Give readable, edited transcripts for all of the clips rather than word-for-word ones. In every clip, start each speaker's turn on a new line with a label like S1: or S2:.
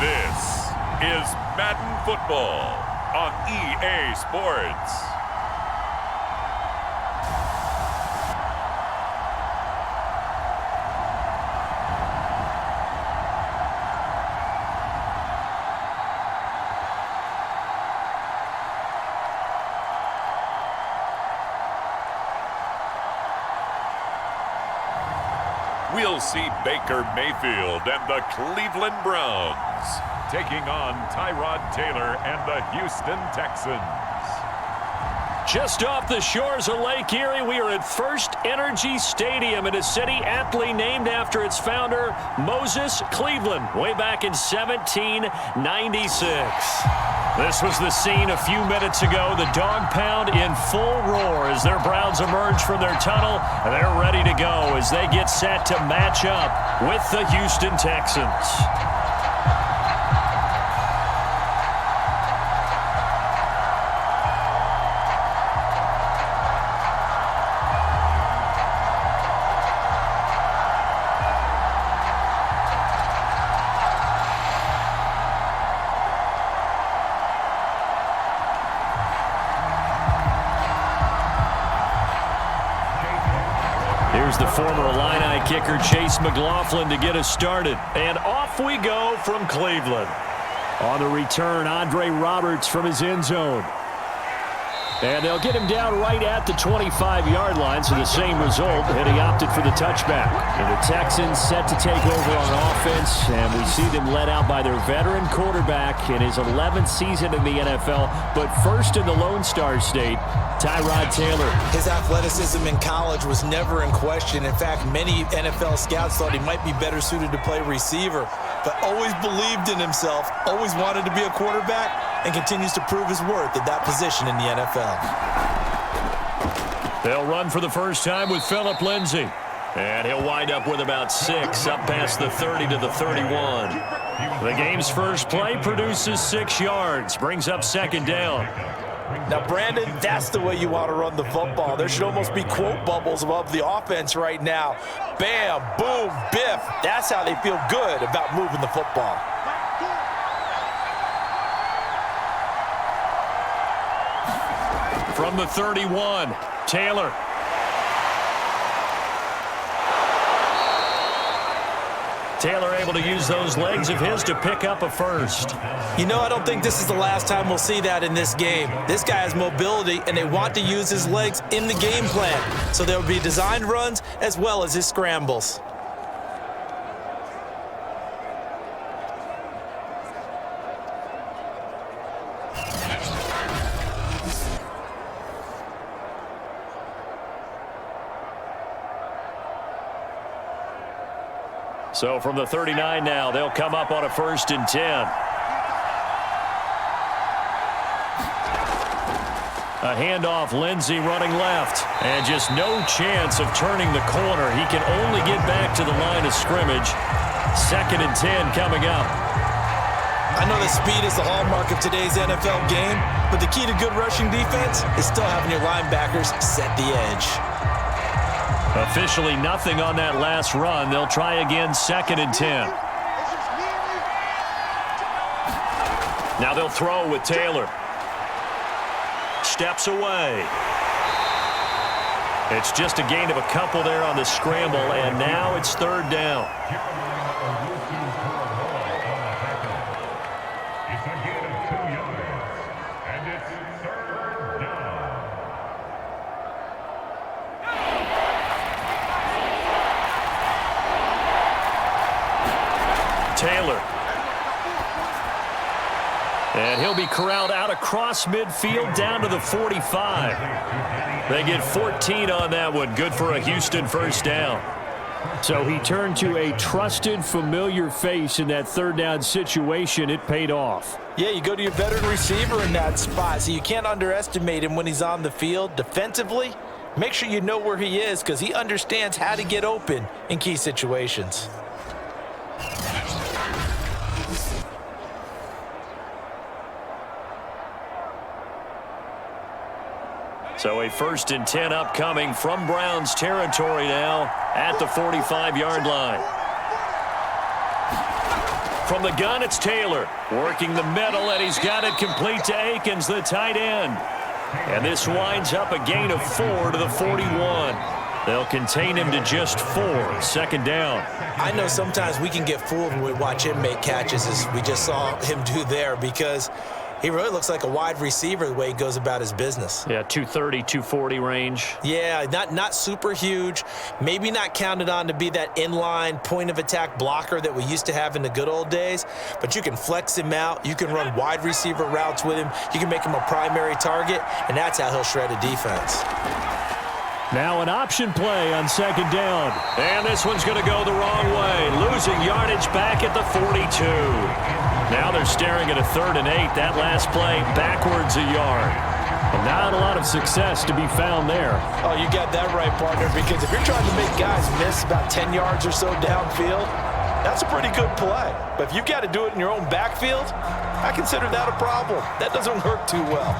S1: This is Madden Football on EA Sports. We'll see Baker Mayfield and the Cleveland Browns taking on Tyrod Taylor and the Houston Texans.
S2: Just off the shores of Lake Erie, we are at First Energy Stadium in a city aptly named after its founder, Moses Cleveland, way back in 1796. This was the scene a few minutes ago. The dog pound in full roar as their Browns emerge from their tunnel. And they're ready to go as they get set to match up with the Houston Texans. Here's the former Illini kicker, Chase McLaughlin, to get us started. And off we go from Cleveland. On the return, Andre Roberts from his end zone. And they'll get him down right at the 25-yard line, so the same result, and he opted for the touchback. And the Texans set to take over on offense, and we see them led out by their veteran quarterback in his 11th season in the NFL, but first in the Lone Star State, Tyrod Taylor.
S3: His athleticism in college was never in question. In fact, many NFL scouts thought he might be better suited to play receiver, but always believed in himself, always wanted to be a quarterback, and continues to prove his worth at that position in the NFL.
S2: They'll run for the first time with Phillip Lindsay. And he'll wind up with about 6 up past the 30 to the 31. The game's first play produces 6 yards, brings up second down.
S3: Now, Brandon, that's the way you want to run the football. There should almost be quote bubbles above the offense right now. Bam, boom, biff. That's how they feel good about moving the football.
S2: From the 31, Taylor. Taylor able to use those legs of his to pick up a first.
S3: You know, I don't think this is the last time we'll see that in this game. This guy has mobility, and they want to use his legs in the game plan. So there will be designed runs as well as his scrambles.
S2: So from the 39 now, they'll come up on a 1st and 10. A handoff, Lindsay running left. And just no chance of turning the corner. He can only get back to the line of scrimmage. 2nd and 10 coming up.
S3: I know that speed is the hallmark of today's NFL game, but the key to good rushing defense is still having your linebackers set the edge.
S2: Officially nothing on that last run. They'll try again, 2nd and 10. Now they'll throw with Taylor. Steps away. It's just a gain of a couple there on the scramble, and now it's 3rd down. Taylor. And he'll be corralled out across midfield down to the 45. They get 14 on that one. Good for a Houston 1st down. So he turned to a trusted, familiar face in that 3rd down situation. It paid off.
S3: Yeah, you go to your veteran receiver in that spot, so you can't underestimate him when he's on the field. Defensively, make sure you know where he is because he understands how to get open in key situations.
S2: So a 1st and 10 upcoming from Browns territory now at the 45-yard line. from the gun, it's Taylor. Working the middle, and he's got it complete to Akins, the tight end. And this winds up a gain of 4 to the 41. They'll contain him to just 4. Second down.
S3: I know sometimes we can get fooled when we watch him make catches, as we just saw him do there, because he really looks like a wide receiver the way he goes about his business.
S2: Yeah, 230, 240 range.
S3: Yeah, not super huge. Maybe not counted on to be that inline point-of-attack blocker that we used to have in the good old days, but you can flex him out. You can run wide receiver routes with him. You can make him a primary target, and that's how he'll shred a defense.
S2: Now an option play on second down. And this one's going to go the wrong way. Losing yardage back at the 42. Now they're staring at a 3rd and 8. That last play backwards a yard. And not a lot of success to be found there.
S3: Oh, you got that right, partner, because if you're trying to make guys miss about 10 yards or so downfield, that's a pretty good play. But if you've got to do it in your own backfield, I consider that a problem. That doesn't work too well.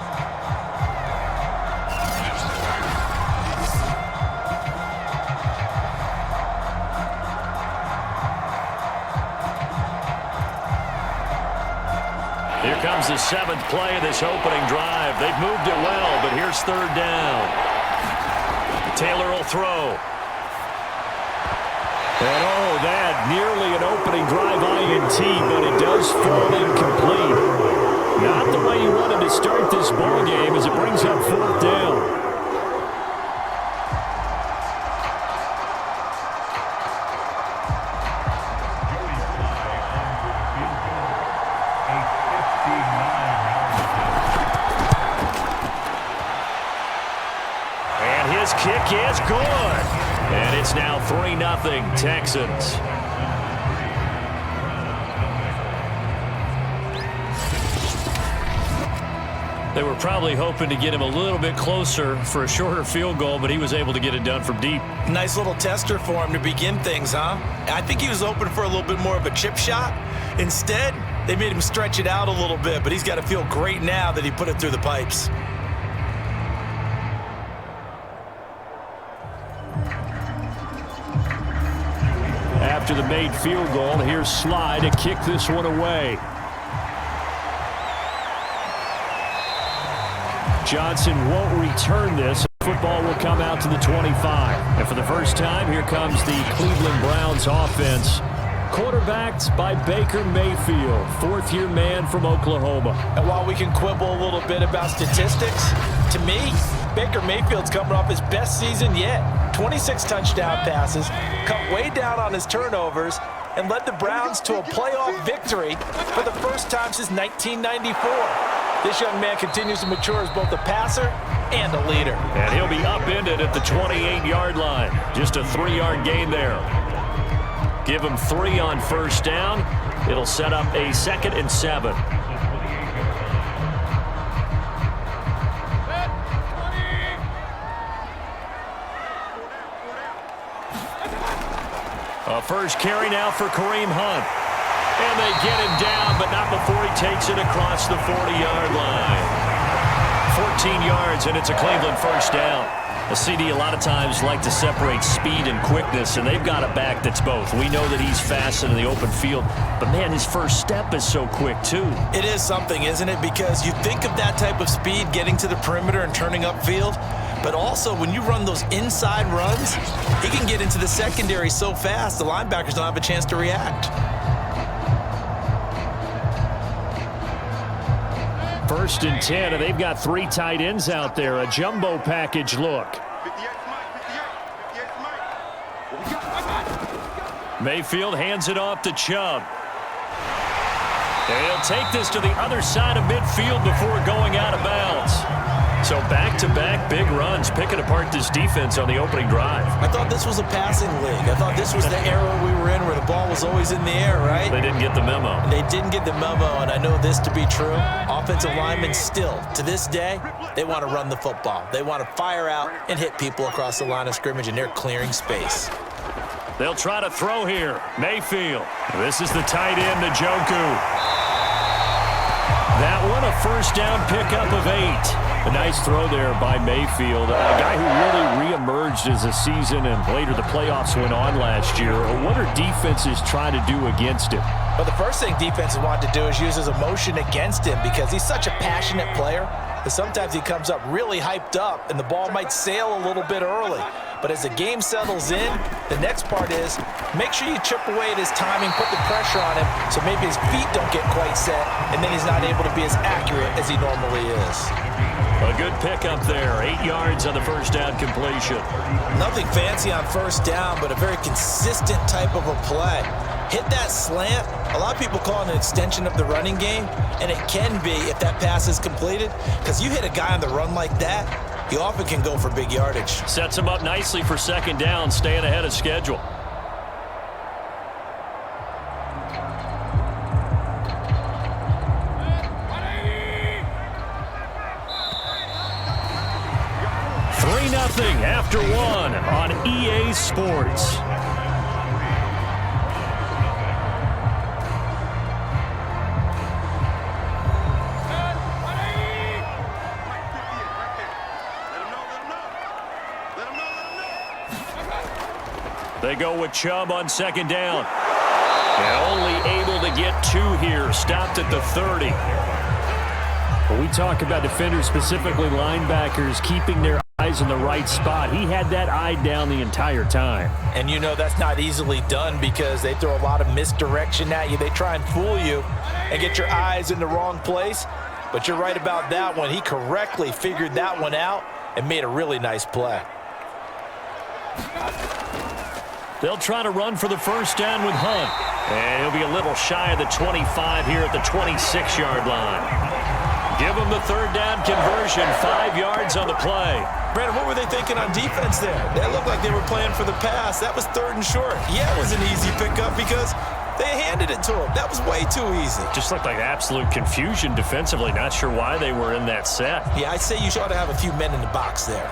S2: Here comes the 7th play of this opening drive. They've moved it well, but here's 3rd down. Taylor will throw. And oh, that nearly an opening drive INT, but it does fall incomplete. Not the way you wanted to start this ball game as it brings up 4th down. Kick is good. And it's now 3-0 Texans. They were probably hoping to get him a little bit closer for a shorter field goal, but he was able to get it done from deep.
S3: Nice little tester for him to begin things, huh? I think he was hoping for a little bit more of a chip shot. Instead, they made him stretch it out a little bit, but he's got to feel great now that he put it through the pipes.
S2: After the made field goal, here's Sly to kick this one away. Johnson won't return this. Football will come out to the 25. And for the first time, here comes the Cleveland Browns offense. Quarterbacked by Baker Mayfield, 4th-year man from Oklahoma.
S3: And while we can quibble a little bit about statistics, to me, Baker Mayfield's coming off his best season yet. 26 touchdown passes, cut way down on his turnovers, and led the Browns to a playoff victory for the first time since 1994. This young man continues to mature as both a passer and a leader.
S2: And he'll be upended at the 28-yard line. Just a 3-yard gain there. Give him 3 on first down. It'll set up a 2nd and 7. A first carry now for Kareem Hunt. And they get him down, but not before he takes it across the 40-yard line. 14 yards, and it's a Cleveland first down. A CD a lot of times like to separate speed and quickness, and they've got a back that's both. We know that he's fast in the open field, but, man, his first step is so quick, too.
S3: It is something, isn't it? Because you think of that type of speed getting to the perimeter and turning upfield, but also when you run those inside runs, he can get into the secondary so fast the linebackers don't have a chance to react.
S2: 1st and 10, and they've got 3 tight ends out there. A jumbo package look. Mayfield hands it off to Chubb. They'll take this to the other side of midfield before going out of bounds. So back-to-back big runs, picking apart this defense on the opening drive.
S3: I thought this was a passing league. I thought this was the era we were in where the ball was always in the air, right?
S2: They didn't get the memo.
S3: They didn't get the memo, and I know this to be true. Offensive linemen still, to this day, they want to run the football. They want to fire out and hit people across the line of scrimmage, and they're clearing space.
S2: They'll try to throw here. Mayfield. This is the tight end, Njoku. That one, a first down pickup of 8. A nice throw there by Mayfield, a guy who really reemerged as the season and later the playoffs went on last year. What are defenses trying to do against him?
S3: Well, the first thing defenses want to do is use his emotion against him because he's such a passionate player that sometimes he comes up really hyped up and the ball might sail a little bit early. But as the game settles in, the next part is make sure you chip away at his timing, put the pressure on him so maybe his feet don't get quite set, and then he's not able to be as accurate as he normally is.
S2: A good pickup there, 8 yards on the first down completion.
S3: Nothing fancy on first down, but a very consistent type of a play. Hit that slant. A lot of people call it an extension of the running game, and it can be if that pass is completed, because you hit a guy on the run like that, he often can go for big yardage.
S2: Sets him up nicely for second down, staying ahead of schedule. Nothing after one on EA Sports. They go with Chubb on second down. And only able to get 2 here. Stopped at the 30. When we talk about defenders, specifically linebackers, keeping their eyes in the right spot, he had that eye down the entire time.
S3: And you know that's not easily done because they throw a lot of misdirection at you. They try and fool you and get your eyes in the wrong place. But you're right about that one. He correctly figured that one out and made a really nice play.
S2: They'll try to run for the first down with Hunt. And he'll be a little shy of the 25 here at the 26-yard line. Give them the third down conversion, 5 yards on the play.
S3: Brandon, what were they thinking on defense there? They looked like they were playing for the pass. That was 3rd and short. Yeah, it was an easy pickup because they handed it to him. That was way too easy.
S2: Just looked like absolute confusion defensively. Not sure why they were in that set.
S3: Yeah, I'd say you ought to have a few men in the box there.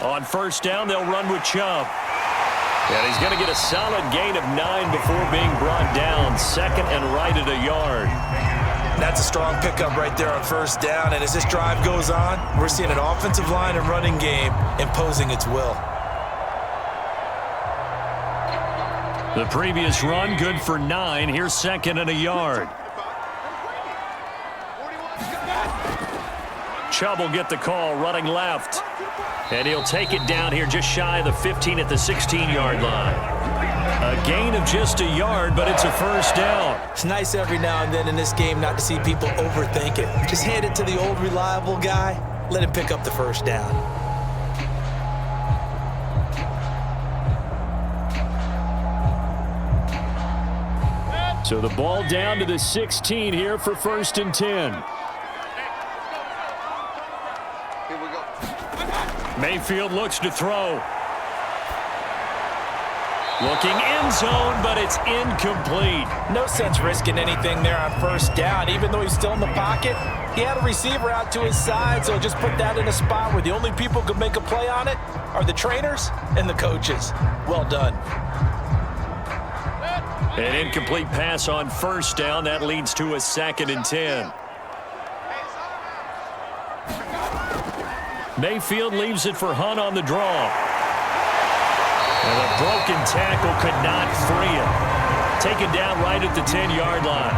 S2: On first down, they'll run with Chubb. And he's going to get a solid gain of 9 before being brought down. 2nd and right at a yard.
S3: That's a strong pickup right there on first down. And as this drive goes on, we're seeing an offensive line and running game imposing its will.
S2: The previous run, good for 9. Here's 2nd and a yard. Chubb will get the call, running left. And he'll take it down here just shy of the 15 at the 16-yard line. A gain of just a yard, but it's a first down.
S3: It's nice every now and then in this game not to see people overthink it. Just hand it to the old reliable guy. Let him pick up the first down.
S2: So the ball down to the 16 here for 1st and 10. Mayfield looks to throw. Looking end zone, but it's incomplete.
S3: No sense risking anything there on first down. Even though he's still in the pocket, he had a receiver out to his side, so just put that in a spot where the only people who can make a play on it are the trainers and the coaches. Well done.
S2: An incomplete pass on first down. That leads to a 2nd and 10. Mayfield leaves it for Hunt on the draw. And a broken tackle could not free him. Taken down right at the 10-yard line.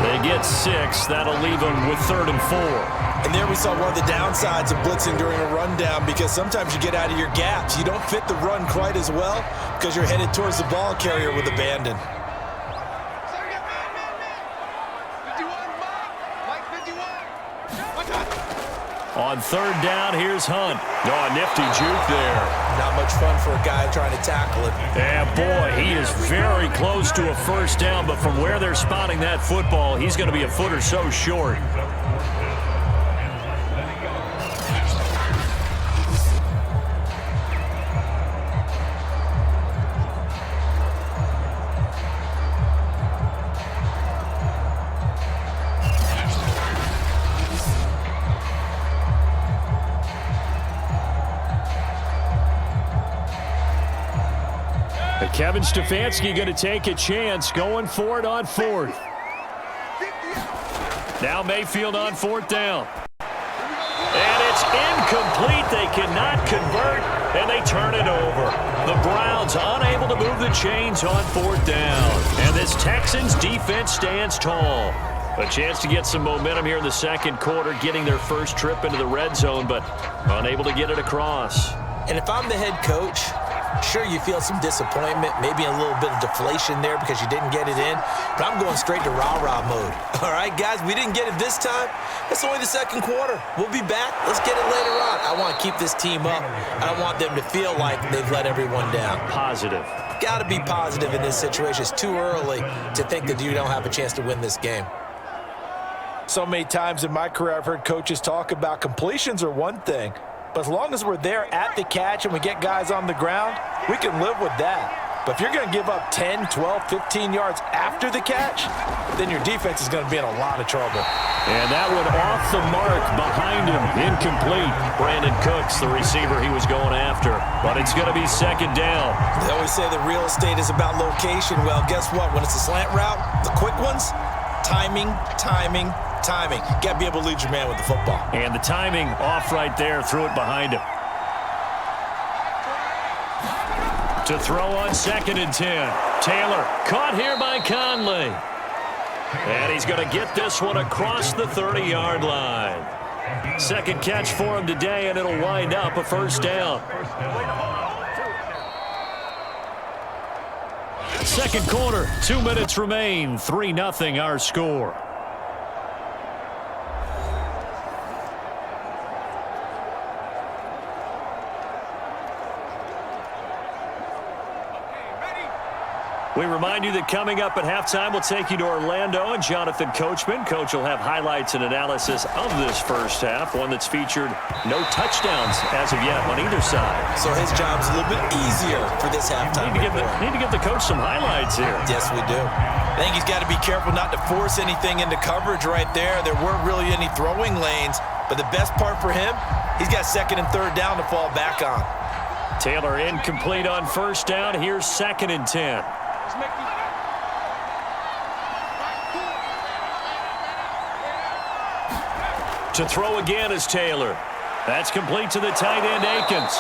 S2: They get 6. That'll leave them with 3rd and 4.
S3: And there we saw one of the downsides of blitzing during a rundown because sometimes you get out of your gaps. You don't fit the run quite as well because you're headed towards the ball carrier with abandon.
S2: On 3rd down, here's Hunt. Oh, a nifty juke there.
S3: Not much fun for a guy trying to tackle it.
S2: Yeah, boy, he is very close to a first down, but from where they're spotting that football, he's going to be a foot or so short. Kevin Stefanski going to take a chance, going for it on fourth. Now Mayfield on fourth down. And it's incomplete. They cannot convert, and they turn it over. The Browns unable to move the chains on fourth down. And this Texans defense stands tall. A chance to get some momentum here in the second quarter, getting their first trip into the red zone, but unable to get it across.
S3: And if I'm the head coach, sure, you feel some disappointment, maybe a little bit of deflation there because you didn't get it in, but I'm going straight to rah-rah mode. All right, guys, we didn't get it this time. It's only the second quarter. We'll be back. Let's get it later on. I want to keep this team up. I don't want them to feel like they've let everyone down.
S2: Positive.
S3: Got to be positive in this situation. It's too early to think that you don't have a chance to win this game. So many times in my career, I've heard coaches talk about completions are one thing, but as long as we're there at the catch and we get guys on the ground, we can live with that. But if you're going to give up 10, 12, 15 yards after the catch, then your defense is going to be in a lot of trouble.
S2: And that one off the mark behind him. Incomplete. Brandon Cooks, the receiver he was going after. But it's going to be second down.
S3: They always say that real estate is about location. Well, guess what? When it's a slant route, the quick ones, timing. Got to be able to lead your man with the football.
S2: And the timing off right there. Threw it behind him. To throw on 2nd and 10. Taylor caught here by Conley. And he's going to get this one across the 30-yard line. Second catch for him today, and it'll wind up a first down. Second quarter, 2 minutes remain. 3-0 our score. We remind you that coming up at halftime, we'll take you to Orlando and Jonathan Coachman. Coach will have highlights and analysis of this first half, one that's featured no touchdowns as of yet on either side.
S3: So his job's a little bit easier for this halftime.
S2: Need to give the coach some highlights here.
S3: Yes, we do. I think he's got to be careful not to force anything into coverage right there. There weren't really any throwing lanes, but the best part for him, he's got 2nd and 3rd down to fall back on.
S2: Taylor incomplete on first down. Here's 2nd and 10. To throw again is Taylor. That's complete to the tight end, Akins.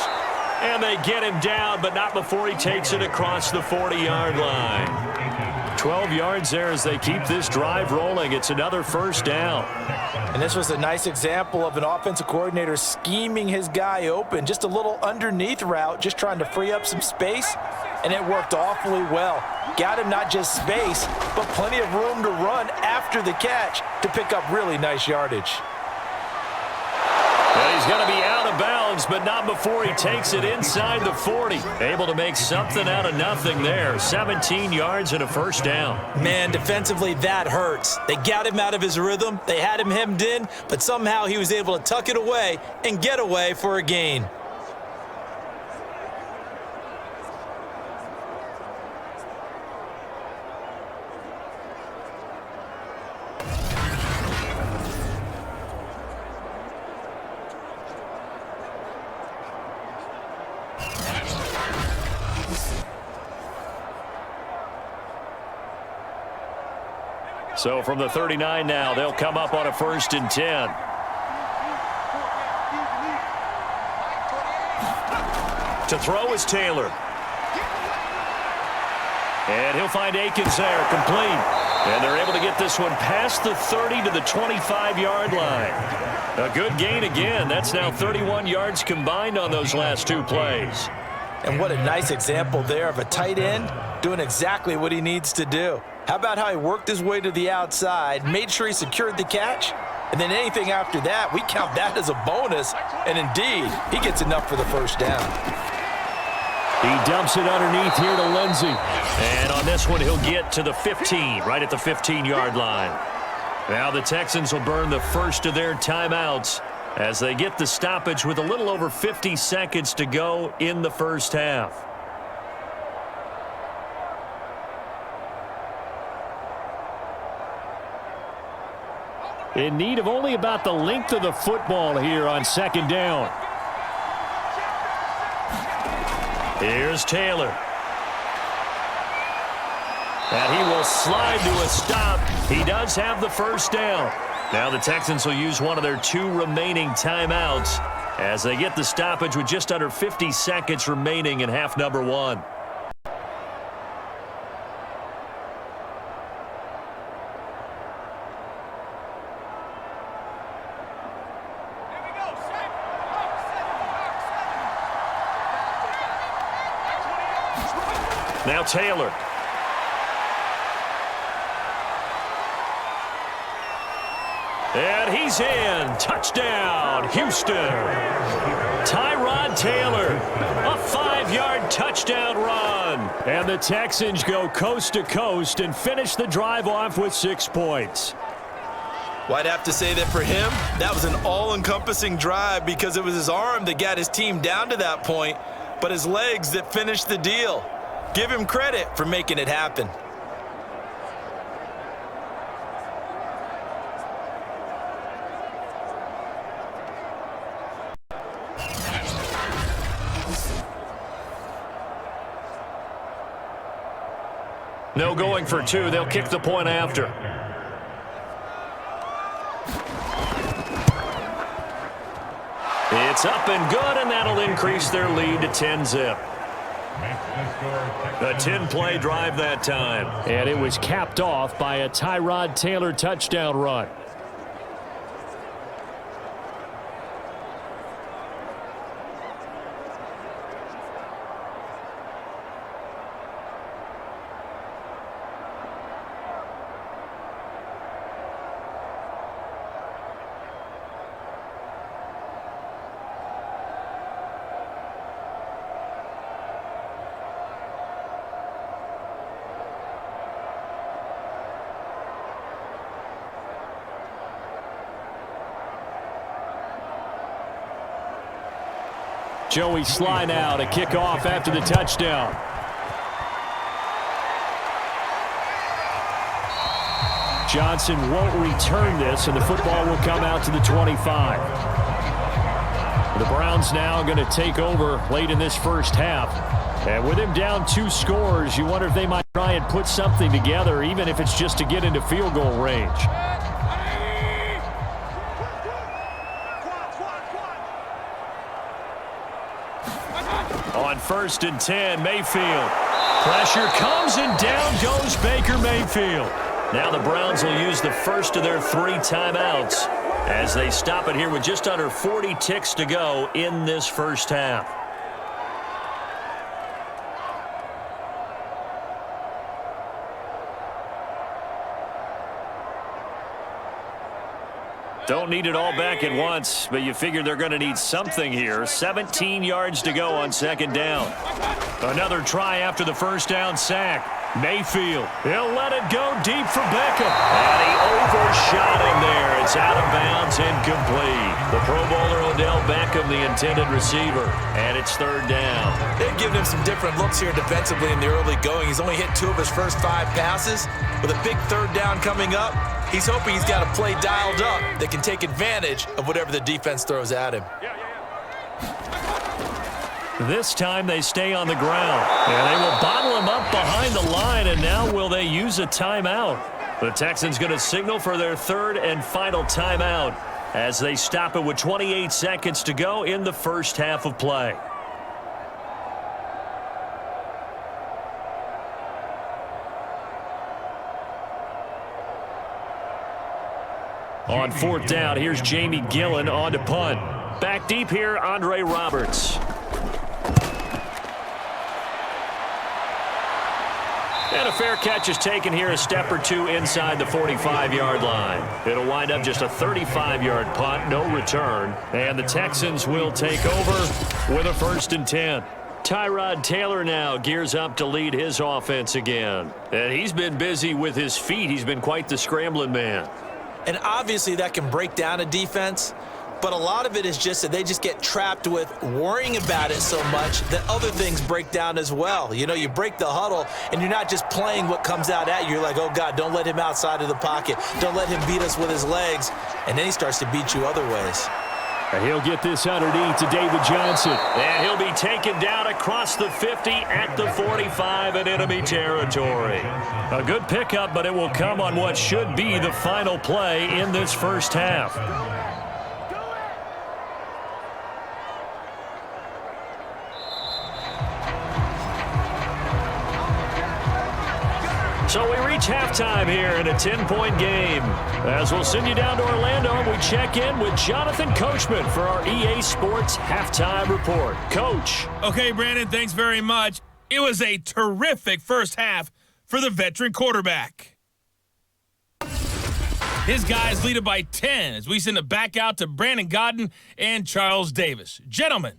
S2: And they get him down, but not before he takes it across the 40-yard line. 12 yards there as they keep this drive rolling. It's another first down.
S3: And this was a nice example of an offensive coordinator scheming his guy open. Just a little underneath route, just trying to free up some space, and it worked awfully well. Got him not just space, but plenty of room to run after the catch to pick up really nice yardage.
S2: And he's going to be out of bounds, but not before he takes it inside the 40. Able to make something out of nothing there. 17 yards and a first down.
S3: Man, defensively, that hurts. They got him out of his rhythm. They had him hemmed in, but somehow he was able to tuck it away and get away for a gain.
S2: So from the 39 now, they'll come up on a 1st and 10. To throw is Taylor. And he'll find Akins there, complete. And they're able to get this one past the 30 to the 25-yard line. A good gain again. That's now 31 yards combined on those last two plays.
S3: And what a nice example there of a tight end doing exactly what he needs to do. How about how he worked his way to the outside, made sure he secured the catch, and then anything after that, we count that as a bonus, and indeed, he gets enough for the first down.
S2: He dumps it underneath here to Lindsey. And on this one, he'll get to the 15, right at the 15-yard line. Now the Texans will burn the first of their timeouts as they get the stoppage with a little over 50 seconds to go in the first half. In need of only about the length of the football here on 2nd down. Here's Taylor. And he will slide to a stop. He does have the first down. Now the Texans will use one of their 2 remaining timeouts as they get the stoppage with just under 50 seconds remaining in half number 1. Now Taylor. And he's in. Touchdown, Houston. Tyrod Taylor, a 5-yard touchdown run. And the Texans go coast to coast and finish the drive off with 6 points.
S3: Well, I'd have to say that for him, that was an all-encompassing drive because it was his arm that got his team down to that point, but his legs that finished the deal. Give him credit for making it happen.
S2: No going for 2. They'll kick the point after. It's up and good, and that'll increase their lead to 10-zip. A 10-play drive that time. And it was capped off by a Tyrod Taylor touchdown run. Joey Sly now to kick off after the touchdown. Johnson won't return this, and the football will come out to the 25. The Browns now going to take over late in this first half. And with him down 2 scores, you wonder if they might try and put something together, even if it's just to get into field goal range. On 1st and 10, Mayfield. Pressure comes and down goes Baker Mayfield. Now the Browns will use the first of their 3 timeouts as they stop it here with just under 40 ticks to go in this first half. Don't need it all back at once, but you figure they're going to need something here. 17 yards to go on 2nd down. Another try after the first down sack. Mayfield, he'll let it go deep for Beckham. And he overshot him there. It's out of bounds, incomplete. The Pro Bowler Odell Beckham, the intended receiver. And it's 3rd down.
S3: They've given him some different looks here defensively in the early going. He's only hit 2 of his first 5 passes. With a big 3rd down coming up, he's hoping he's got a play dialed up that can take advantage of whatever the defense throws at him.
S2: This time they stay on the ground. And they will bottle him up behind the line, and now will they use a timeout? The Texans going to signal for their 3rd and final timeout as they stop it with 28 seconds to go in the first half of play. On 4th down, here's Jamie Gillen on to punt. Back deep here, Andre Roberts. And a fair catch is taken here, a step or 2 inside the 45-yard line. It'll wind up just a 35-yard punt, no return. And the Texans will take over with a 1st and 10. Tyrod Taylor now gears up to lead his offense again. And he's been busy with his feet. He's been quite the scrambling man.
S3: And obviously that can break down a defense, but a lot of it is just that they just get trapped with worrying about it so much that other things break down as well. You know, you break the huddle, and you're not just playing what comes out at you. You're like, oh, God, don't let him outside of the pocket. Don't let him beat us with his legs. And then he starts to beat you other ways.
S2: And he'll get this underneath to David Johnson. And he'll be taken down across the 50 at the 45 in enemy territory. A good pickup, but it will come on what should be the final play in this first half. So we reach halftime here in a 10-point game. As we'll send you down to Orlando, and we check in with Jonathan Coachman for our EA Sports Halftime Report. Coach.
S4: Okay, Brandon, thanks very much. It was a terrific first half for the veteran quarterback. His guys lead it by 10 as we send it back out to Brandon Godden and Charles Davis. Gentlemen.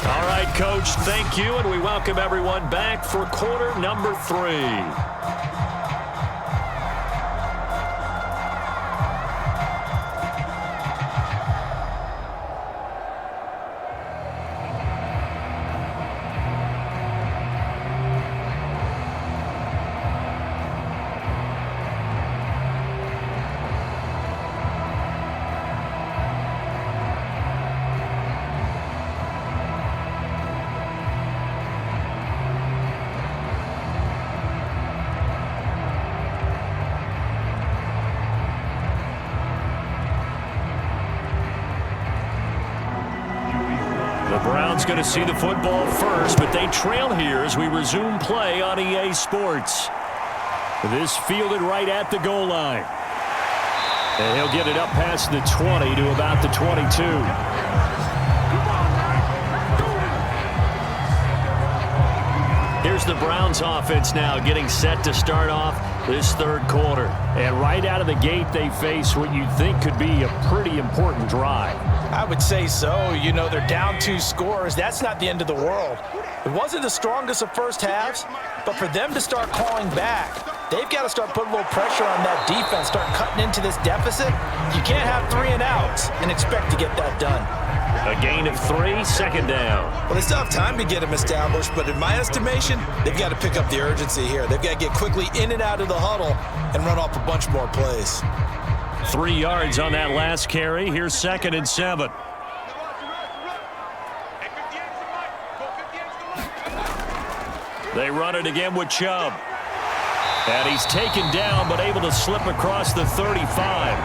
S2: All right, Coach, thank you, and we welcome everyone back for quarter number 3. Browns going to see the football first, but they trail here as we resume play on EA Sports. This fielded right at the goal line. And he'll get it up past the 20 to about the 22. Here's the Browns offense now getting set to start off this third quarter. And right out of the gate, they face what you'd think could be a pretty important drive.
S3: I would say so. You know, they're down 2 scores. That's not the end of the world. It wasn't the strongest of first halves, but for them to start calling back, they've got to start putting a little pressure on that defense, start cutting into this deficit. You can't have 3 and outs and expect to get that done.
S2: A gain of 3, second down.
S3: Well, they still have time to get them established, but in my estimation, they've got to pick up the urgency here. They've got to get quickly in and out of the huddle and run off a bunch more plays.
S2: 3 yards on that last carry. Here's 2nd and 7. They run it again with Chubb. And he's taken down, but able to slip across the 35.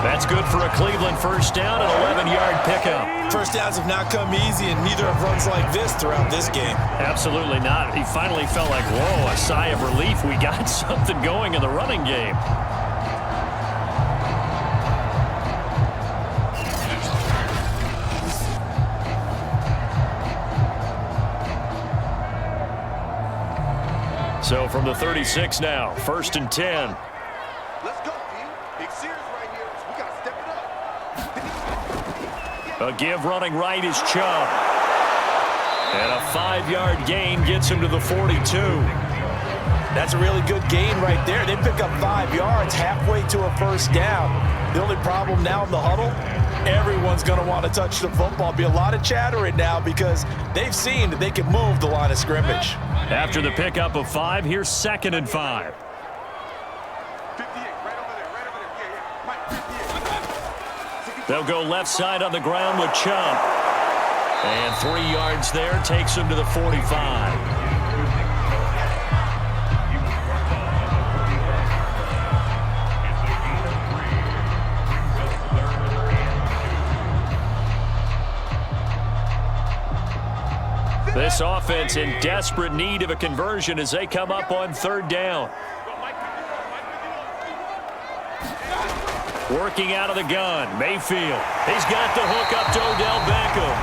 S2: That's good for a Cleveland first down, an 11-yard pickup.
S3: First downs have not come easy, and neither have runs like this throughout this game.
S2: Absolutely not. He finally felt like, whoa, a sigh of relief. We got something going in the running game. So from the 36 now, 1st and 10.
S5: Let's go, team. Big series right here. We got to step it up.
S2: A give running right is Chubb. And a 5-yard gain gets him to the 42.
S3: That's a really good gain right there. They pick up 5 yards halfway to a first down. The only problem now in the huddle, everyone's going to want to touch the football. Be a lot of chattering now because they've seen that they can move the line of scrimmage.
S2: After the pickup of 5, here's 2nd and 5.
S5: 58, right over there.
S2: They'll go left side on the ground with Chubb. And 3 yards there takes him to the 45. This offense in desperate need of a conversion as they come up on 3rd down. Working out of the gun, Mayfield. He's got the hook up to Odell Beckham.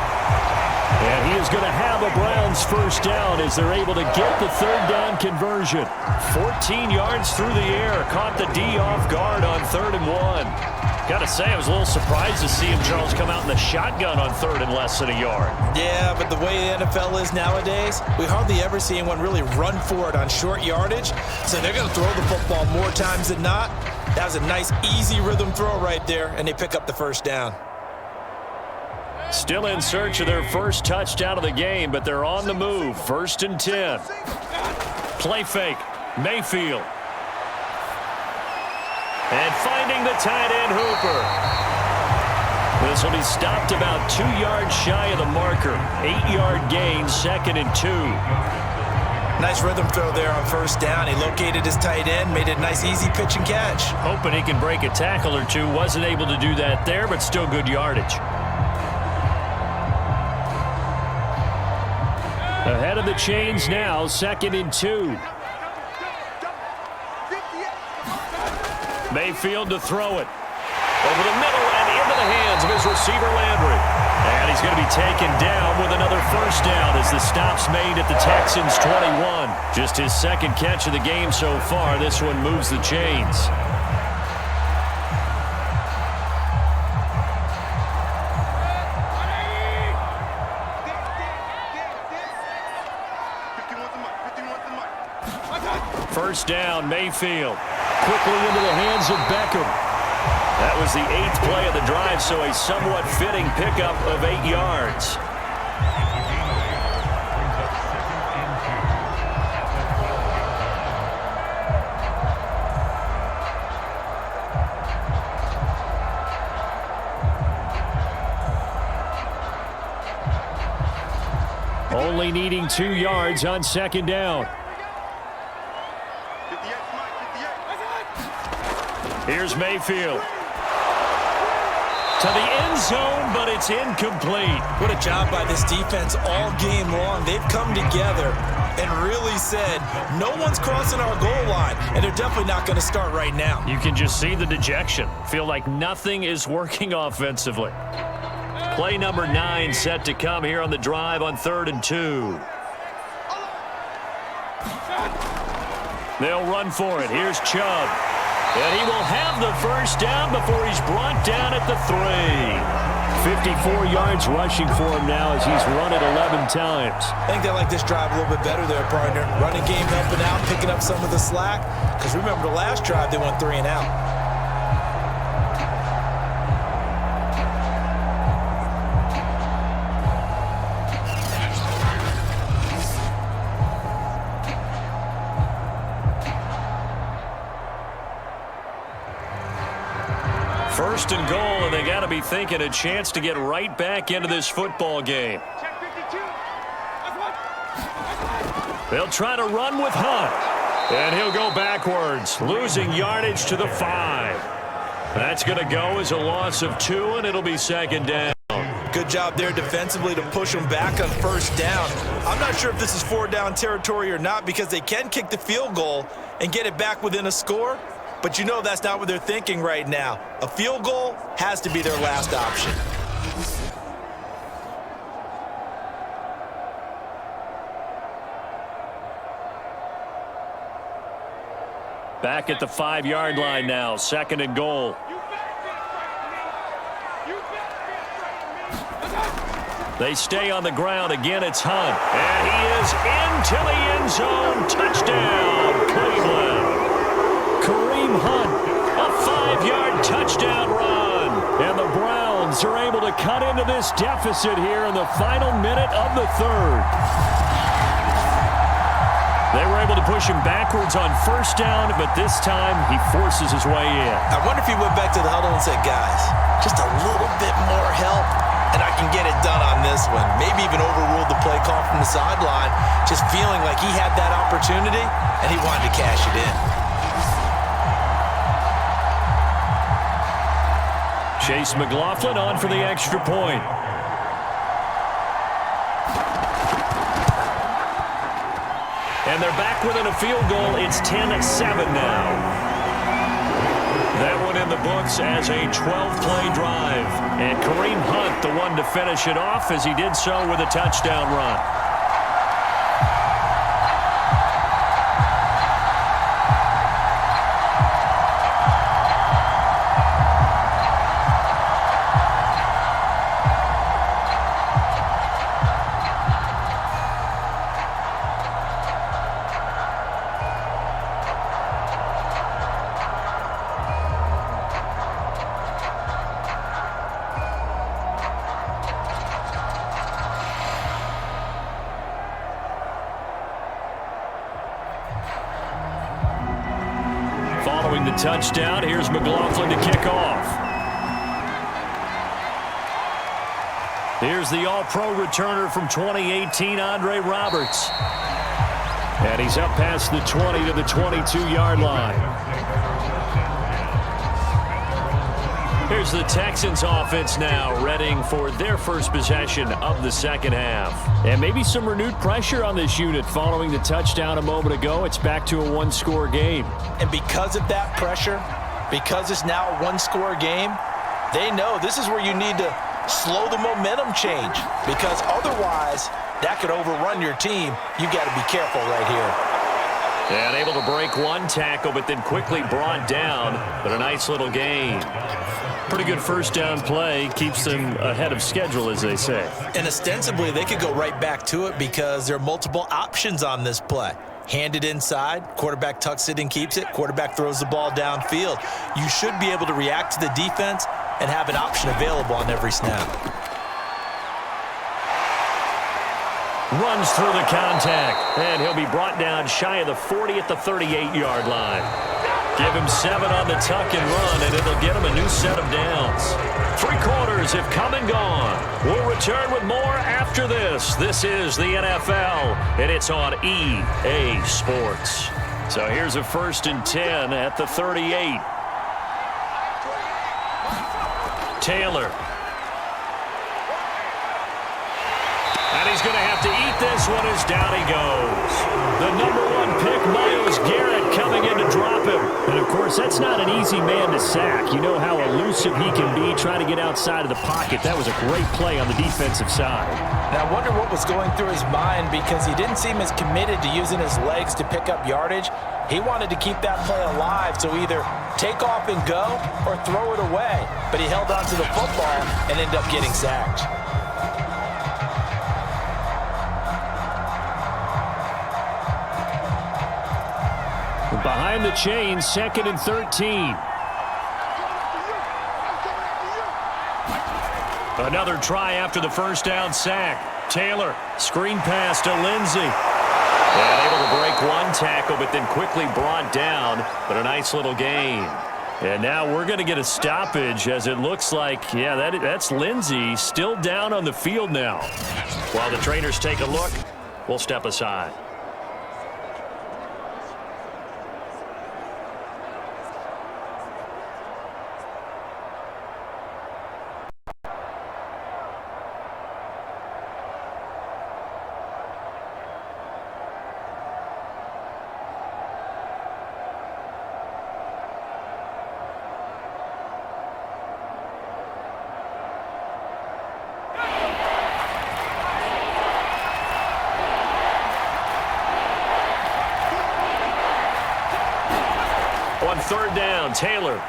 S2: And he is going to have a Browns first down as they're able to get the 3rd down conversion. 14 yards through the air. Caught the D off guard on 3rd and 1. Got to say, I was a little surprised to see him, Charles, come out in the shotgun on 3rd and less than a yard.
S3: Yeah, but the way the NFL is nowadays, we hardly ever see anyone really run for it on short yardage. So they're going to throw the football more times than not. That was a nice, easy rhythm throw right there, and they pick up the first down.
S2: Still in search of their first touchdown of the game, but they're on the move. 1st and 10. Play fake. Mayfield. And finding the tight end, Hooper. This will be stopped about 2 yards shy of the marker. 8-yard gain, 2nd and 2.
S3: Nice rhythm throw there on 1st down. He located his tight end, made it a nice, easy pitch and catch.
S2: Hoping he can break a tackle or two. Wasn't able to do that there, but still good yardage. Ahead of the chains now, 2nd and 2. Mayfield to throw it. Over the middle and into the hands of his receiver, Landry. And he's going to be taken down with another 1st down as the stop's made at the Texans' 21. Just his 2nd catch of the game so far. This one moves the chains. First down, Mayfield. Quickly into the hands of Beckham. That was the 8th play of the drive, so a somewhat fitting pickup of 8 yards. Only needing 2 yards on 2nd down. Here's Mayfield. To the end zone, but it's incomplete.
S3: What a job by this defense all game long. They've come together and really said, no one's crossing our goal line, and they're definitely not going to start right now.
S2: You can just see the dejection. Feel like nothing is working offensively. Play number 9 set to come here on the drive on 3rd and 2. They'll run for it. Here's Chubb. And he will have the 1st down before he's brought down at the 3. 54 yards rushing for him now as he's run it 11 times.
S3: I think they like this drive a little bit better there, partner. Running game helping out, picking up some of the slack. Because remember the last drive, they went 3 and out.
S2: First and goal, and they got to be thinking a chance to get right back into this football game. They'll try to run with Hunt, and he'll go backwards, losing yardage to the 5. That's going to go as a loss of 2, and it'll be 2nd down.
S3: Good job there defensively to push them back on 1st down. I'm not sure if this is 4-down territory or not because they can kick the field goal and get it back within a score. But you know that's not what they're thinking right now. A field goal has to be their last option.
S2: Back at the 5-yard line now, 2nd and goal. They stay on the ground. Again, it's Hunt. And he is into the end zone. Touchdown, Cleveland. Kareem Hunt, a 5-yard touchdown run. And the Browns are able to cut into this deficit here in the final minute of the 3rd. They were able to push him backwards on 1st down, but this time he forces his way in.
S3: I wonder if he went back to the huddle and said, guys, just a little bit more help, and I can get it done on this one. Maybe even overruled the play call from the sideline, just feeling like he had that opportunity, and he wanted to cash it in.
S2: Chase McLaughlin on for the extra point. And they're back within a field goal. It's 10-7 now. That one in the books as a 12-play drive. And Kareem Hunt, the one to finish it off as he did so with a touchdown run. the touchdown. Here's McLaughlin to kick off. Here's the All-Pro returner from 2018, Andre Roberts. And he's up past the 20 to the 22-yard line. Here's the Texans offense now, readying for their first possession of the second half. And maybe some renewed pressure on this unit following the touchdown a moment ago. It's back to a one-score game.
S3: And because of that pressure, because it's now a one-score game, they know this is where you need to slow the momentum change, because otherwise that could overrun your team. You got to be careful right here.
S2: And able to break one tackle, but then quickly brought down. But a nice little gain. Pretty good first down play. Keeps them ahead of schedule, as they say.
S3: And ostensibly, they could go right back to it because there are multiple options on this play. Hand it inside, quarterback tucks it and keeps it, quarterback throws the ball downfield. You should be able to react to the defense and have an option available on every snap.
S2: Runs through the contact, and he'll be brought down shy of the 40 at the 38-yard line. Give him 7 on the tuck and run, and it'll get him a new set of downs. 3 quarters have come and gone. We'll return with more after this. This is the NFL, and it's on EA Sports. So here's a 1st and 10 at the 38. Taylor. And he's going to have to eat this one as down he goes. The #1 pick, Myles Garrett, coming in to drop him. And, of course, that's not an easy man to sack. You know how elusive he can be trying to get outside of the pocket. That was a great play on the defensive side.
S3: Now, I wonder what was going through his mind, because he didn't seem as committed to using his legs to pick up yardage. He wanted to keep that play alive, so either take off and go or throw it away. But he held on to the football and ended up getting sacked.
S2: Behind the chains, 2nd and 13. Another try after the first down sack. Taylor, screen pass to Lindsey. And able to break one tackle, but then quickly brought down. But a nice little gain. And now we're going to get a stoppage, as it looks like, yeah, that's Lindsey still down on the field now. While the trainers take a look, we'll step aside. On 3rd down, Taylor.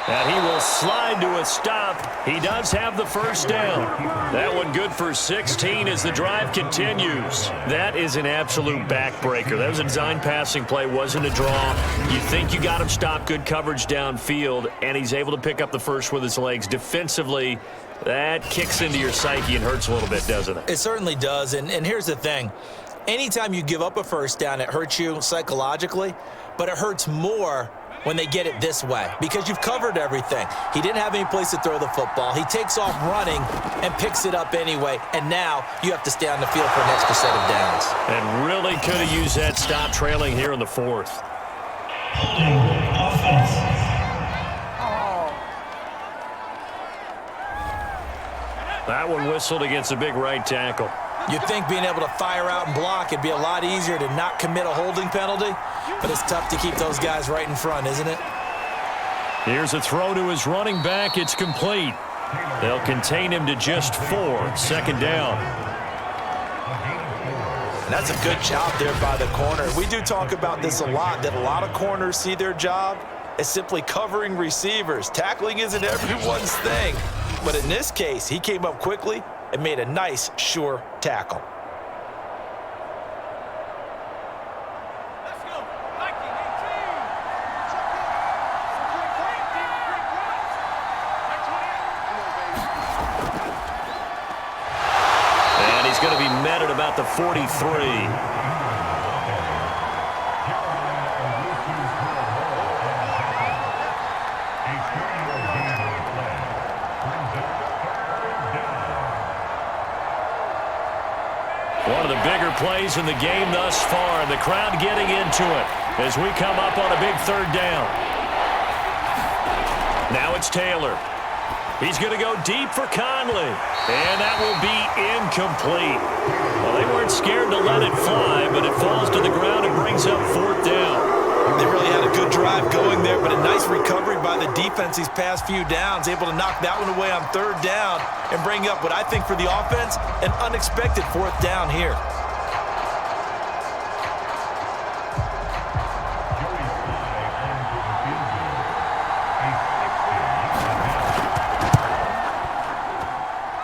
S2: And he will slide to a stop. He does have the first down. That one good for 16 as the drive continues. That is an absolute backbreaker. That was a design passing play, wasn't a draw. You think you got him stopped, good coverage downfield, and he's able to pick up the first with his legs. Defensively, that kicks into your psyche and hurts a little bit, doesn't it?
S3: It certainly does, and here's the thing. Anytime you give up a first down, it hurts you psychologically, but it hurts more when they get it this way, because you've covered everything. He didn't have any place to throw the football. He takes off running and picks it up anyway, and now you have to stay on the field for an extra set of downs.
S2: And really could have used that stop trailing here in the 4th. That one whistled against a big right tackle.
S3: You'd think being able to fire out and block it'd be a lot easier to not commit a holding penalty, but it's tough to keep those guys right in front, isn't it?
S2: Here's a throw to his running back. It's complete. They'll contain him to just 4. 2nd down.
S3: And that's a good job there by the corner. We do talk about this a lot, that a lot of corners see their job as simply covering receivers. Tackling isn't everyone's thing. But in this case, he came up quickly and made a nice, sure tackle.
S2: And he's going to be met at about the 43. plays in the game thus far, and the crowd getting into it as we come up on a big third down. Now it's Taylor. He's going to go deep for Conley, and that will be incomplete. Well, they weren't scared to let it fly, but it falls to the ground and brings up fourth down.
S3: They really had a good drive going there, but a nice recovery by the defense these past few downs, able to knock that one away on third down and bring up what I think for the offense, an unexpected fourth down here.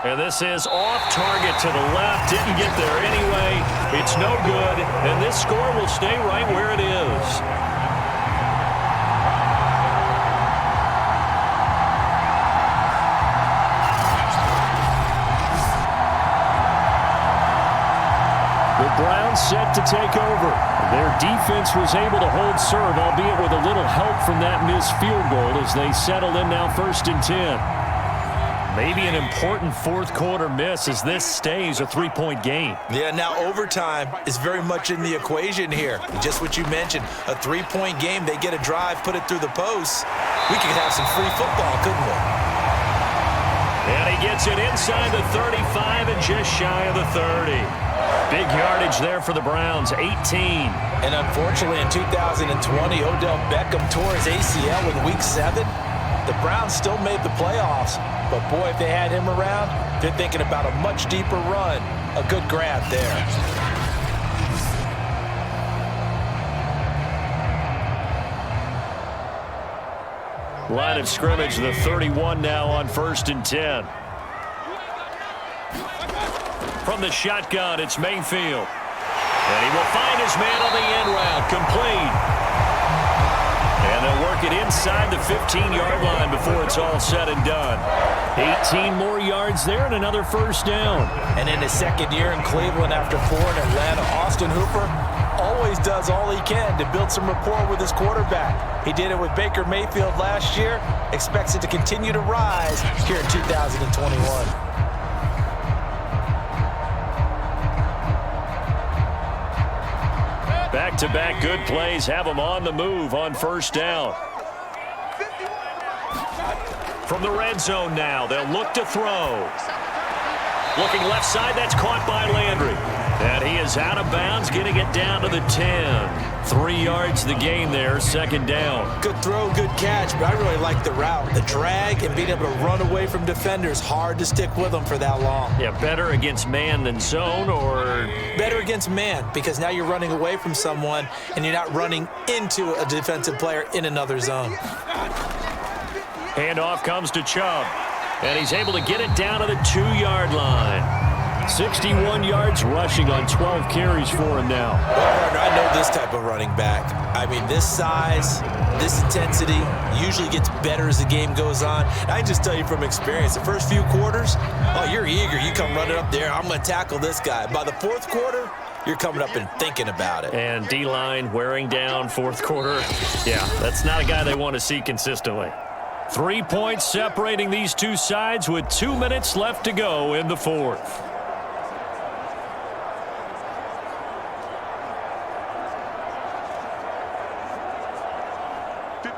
S2: And this is off target to the left. Didn't get there anyway. It's no good. And this score will stay right where it is. The Browns set to take over. Their defense was able to hold serve, albeit with a little help from that missed field goal as they settle in now 1st and 10. Maybe an important fourth quarter miss as this stays a 3-point game.
S3: Yeah, now overtime is very much in the equation here. Just what you mentioned, a 3-point game. They get a drive, put it through the posts. We could have some free football, couldn't we?
S2: And he gets it inside the 35 and just shy of the 30. Big yardage there for the Browns, 18.
S3: And unfortunately in 2020, Odell Beckham tore his ACL in week 7. The Browns still made the playoffs, but boy, if they had him around, they're thinking about a much deeper run. A good grab there.
S2: Line of scrimmage, the 31 now on 1st and 10. From the shotgun, it's Mayfield. And he will find his man on the end route, complete. And they'll work it inside the 15-yard line before it's all said and done. 18 more yards there and another first down.
S3: And in his second year in Cleveland after 4 in Atlanta, Austin Hooper always does all he can to build some rapport with his quarterback. He did it with Baker Mayfield last year, expects it to continue to rise here in 2021.
S2: Back-to-back good plays have them on the move on first down. From the red zone now, they'll look to throw. Looking left side, that's caught by Landry. And he is out of bounds, getting it down to the 10. 3 yards the gain there, second down.
S3: Good throw, good catch, but I really like the route. The drag and being able to run away from defenders, hard to stick with them for that long.
S2: Yeah, better against man than zone, or?
S3: Better against man, because now you're running away from someone and you're not running into a defensive player in another zone.
S2: Handoff comes to Chubb, and he's able to get it down to the 2-yard line. 61 yards rushing on 12 carries for him now.
S3: Well, partner, I know this type of running back. I mean, this size, this intensity usually gets better as the game goes on. I can just tell you from experience, the first few quarters, oh, you're eager. You come running up there, I'm going to tackle this guy. By the fourth quarter, you're coming up and thinking about it.
S2: And D-line wearing down fourth quarter. Yeah, that's not a guy they want to see consistently. 3 points separating these two sides with 2 minutes left to go in the fourth.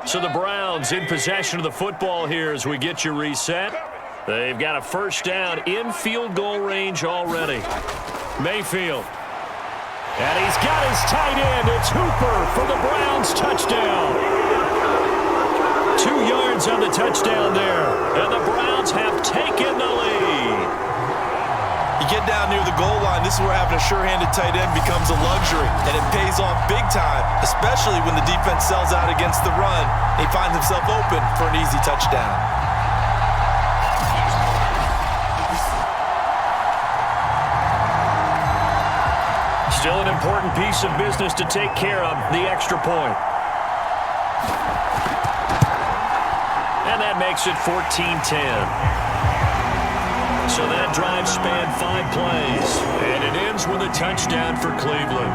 S2: So the Browns in possession of the football here as we get you reset. They've got a first down in field goal range already. Mayfield. And he's got his tight end. It's Hooper for the Browns touchdown. 2 yards on the touchdown there. And the Browns have taken the lead.
S3: You get down near the goal line, this is where having a sure-handed tight end becomes a luxury, and it pays off big time, especially when the defense sells out against the run. He finds himself open for an easy touchdown.
S2: Still an important piece of business to take care of, the extra point. And that makes it 14-10. So that drive spanned 5 plays, and it ends with a touchdown for Cleveland.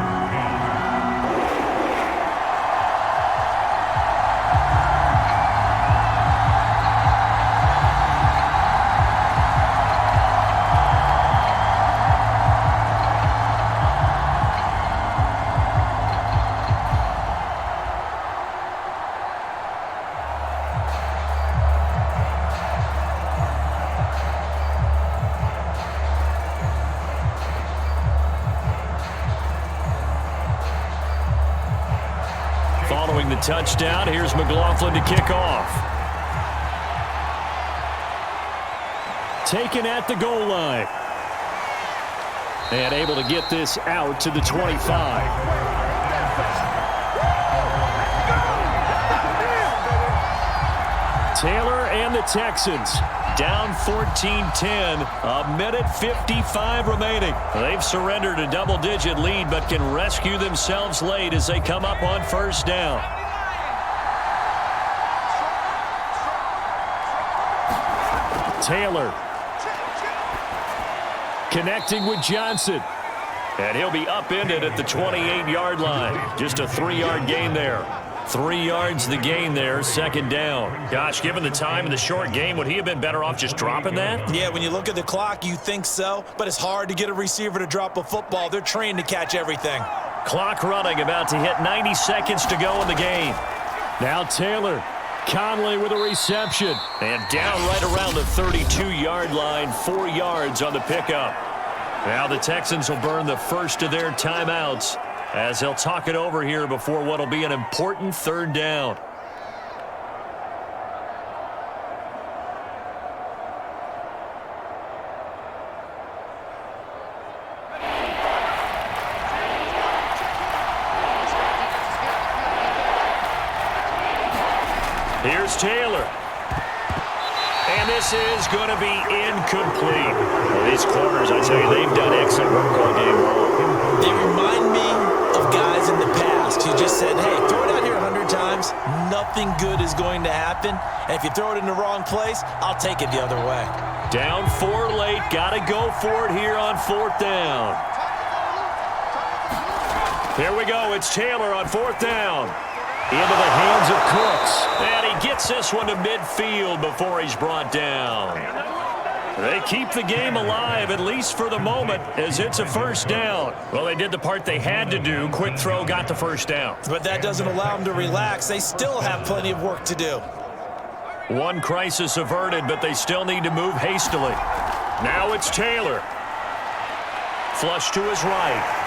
S2: touchdown. Here's McLaughlin to kick off. Taken at the goal line. And able to get this out to the 25. Taylor and the Texans down 14-10, a minute 55 remaining. They've surrendered a double-digit lead but can rescue themselves late as they come up on first down. Taylor connecting with Johnson. And he'll be upended at the 28-yard line. Just a 3-yard gain there. 3 yards the gain there, second down. Gosh, given the time in the short game, would he have been better off just dropping that?
S3: Yeah, when you look at the clock, you think so, but it's hard to get a receiver to drop a football. They're trained to catch everything.
S2: Clock running, about to hit 90 seconds to go in the game. Now Taylor. Conley with a reception. And down right around the 32-yard line, 4 yards on the pickup. Now the Texans will burn the first of their timeouts as they'll talk it over here before what will be an important third down. Here's Taylor. And this is going to be incomplete. Well, these corners, I tell you, they've done excellent work all game long.
S3: They remind me of guys in the past who just said, hey, throw it out here 100 times, nothing good is going to happen. And if you throw it in the wrong place, I'll take it the other way.
S2: Down 4 late, got to go for it here on fourth down. Here we go, it's Taylor on fourth down. Into the hands of Cooks. And he gets this one to midfield before he's brought down. They keep the game alive, at least for the moment, as it's a first down. Well, they did the part they had to do. Quick throw got the first down.
S3: But that doesn't allow them to relax. They still have plenty of work to do.
S2: One crisis averted, but they still need to move hastily. Now it's Taylor. Flush to his right.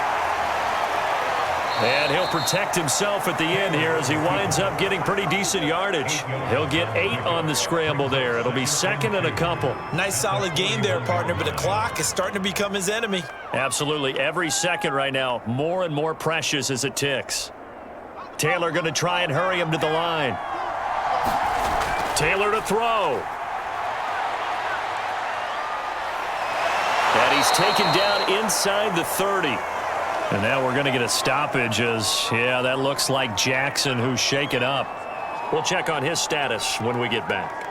S2: And he'll protect himself at the end here as he winds up getting pretty decent yardage. He'll get 8 on the scramble there. It'll be second and a couple.
S3: Nice solid game there, partner, but the clock is starting to become his enemy.
S2: Absolutely. Every second right now, more and more precious as it ticks. Taylor going to try and hurry him to the line. Taylor to throw. And he's taken down inside the 30. And now we're going to get a stoppage as, yeah, that looks like Jackson who's shaken up. We'll check on his status when we get back.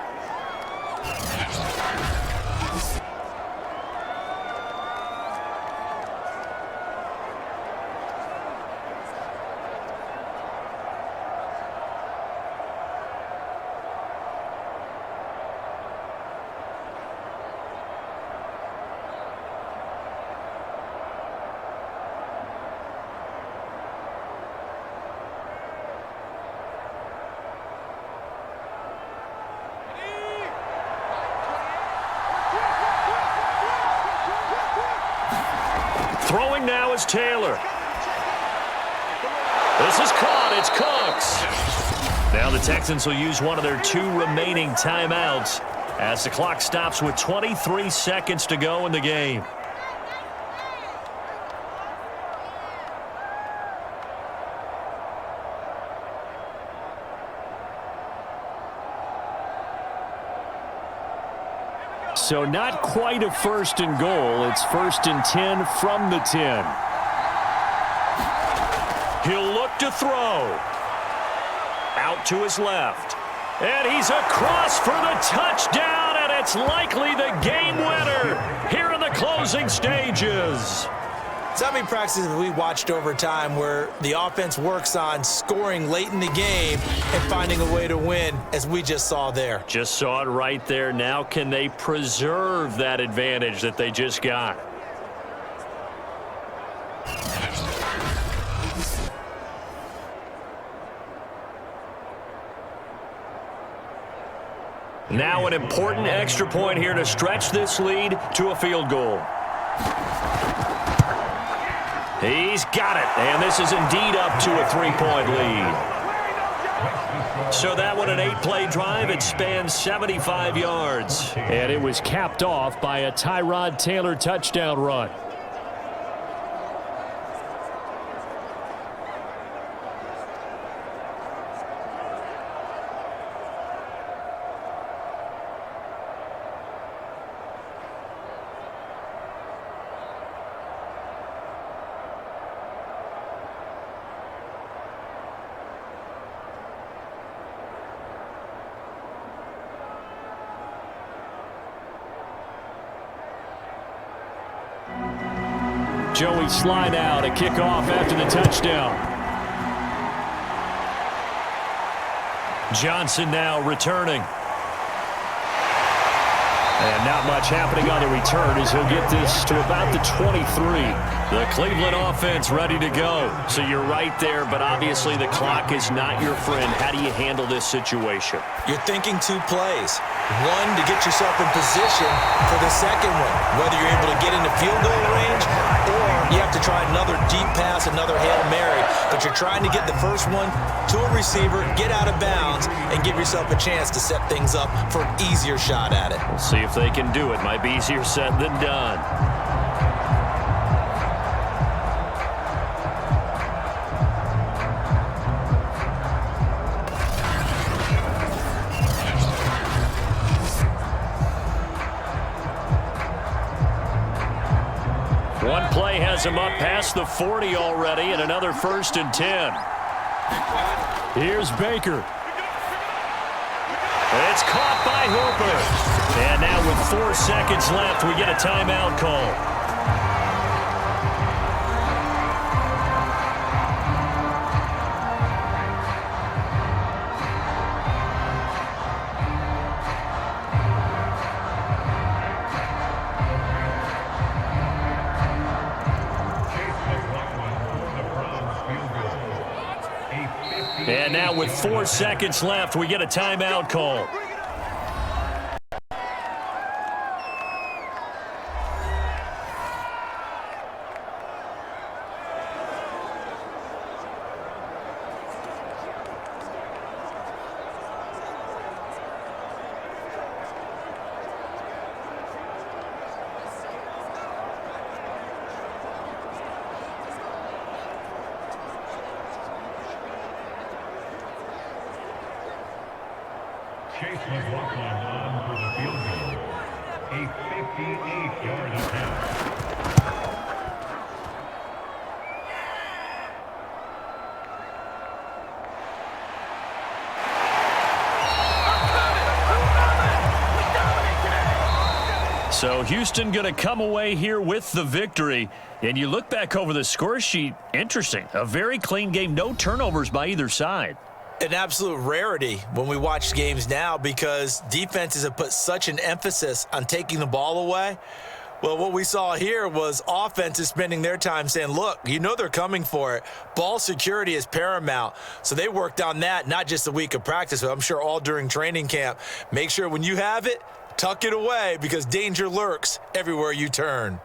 S2: Throwing now is Taylor. This is caught. It's Cooks. Now the Texans will use one of their 2 remaining timeouts as the clock stops with 23 seconds to go in the game. So not quite a first and goal. It's first and 10 from the 10. He'll look to throw. Out to his left. And he's across for the touchdown, and it's likely the game winner here in the closing stages.
S3: So how many practices have we watched over time where the offense works on scoring late in the game and finding a way to win, as we just saw there?
S2: Just saw it right there. Now can they preserve that advantage that they just got? Now an important extra point here to stretch this lead to a field goal. He's got it, and this is indeed up to a 3-point lead. So that one, an 8-play drive. It spans 75 yards. And it was capped off by a Tyrod Taylor touchdown run. Joey slide out, a kickoff after the touchdown. Johnson now returning. And not much happening on the return as he'll get this to about the 23. The Cleveland offense ready to go. So you're right there, but obviously the clock is not your friend. How do you handle this situation?
S3: You're thinking 2 plays. One, to get yourself in position for the second one, whether you're able to get into field goal range or you have to try another deep pass, another Hail Mary. But you're trying to get the first one to a receiver, get out of bounds, and give yourself a chance to set things up for an easier shot at it.
S2: We'll see if they can do it. Might be easier said than done. One play has him up past the 40 already, and another 1st and 10. Here's Baker. It's caught by Hooper. And now with 4 seconds left, we get a timeout call. And now with 4 seconds left, we get a timeout call.
S1: Chase McLaughlin on for the field goal. A 58-yard attempt.
S2: So Houston going to come away here with the victory. And you look back over the score sheet, interesting. A very clean game, no turnovers by either side.
S3: An absolute rarity when we watch games now because defenses have put such an emphasis on taking the ball away. Well, what we saw here was offenses spending their time saying, look, you know they're coming for it. Ball security is paramount. So they worked on that, not just a week of practice, but I'm sure all during training camp. Make sure when you have it, tuck it away because danger lurks everywhere you turn.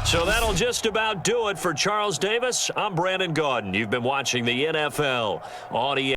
S2: So that'll just about do it for Charles Davis. I'm Brandon Gaudin. You've been watching the NFL on ESPN.